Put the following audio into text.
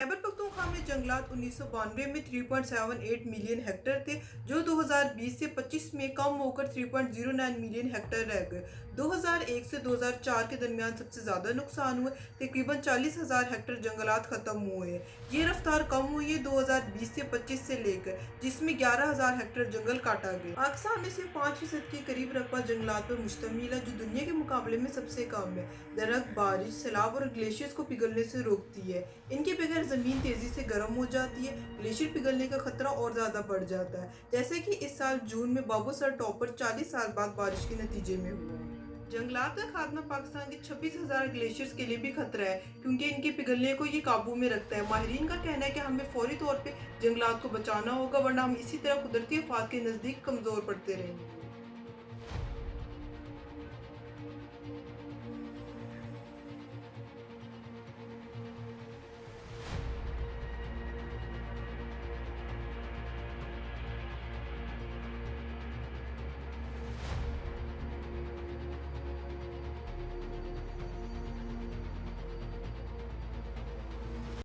खैबर पख्तूनख्वा में जंगलात 1992 में 3.78 मिलियन हेक्टेयर थे, जो 2020 से 25 में कम होकर 3.09 मिलियन हेक्टेयर रह गए। 2001 से 2004 के दरमियान सबसे ज़्यादा नुकसान हुए, तकरीबन 40,000 हेक्टेयर जंगलात ख़त्म हुए हैं। ये रफ्तार कम हुई है 2020 से 25 से लेकर, जिसमें 11,000 हेक्टेयर जंगल काटा गया। पाकिस्तान में सिर्फ 5% के करीब रकबा जंगलात पर मुश्तमिल है, जो दुनिया के मुकाबले में सबसे कम है। दरख्त बारिश, सैलाब और ग्लेशियर्स को पिघलने से रोकती है। इनके बगैर ज़मीन तेज़ी से गर्म हो जाती है, ग्लेशियर पिघलने का खतरा और ज़्यादा बढ़ जाता है, जैसे कि इस साल जून में बाबूसर टॉपर 40 साल बाद बारिश के नतीजे में हुआ। जंगलात का खात्मा पाकिस्तान के 26,000 ग्लेशियर्स के लिए भी खतरा है, क्योंकि इनके पिघलने को ये काबू में रखता है। माहिरीन का कहना है कि हमें फौरी तौर पे जंगलात को बचाना होगा, वरना हम इसी तरह कुदरती आफात के नज़दीक कमज़ोर पड़ते रहेंगे।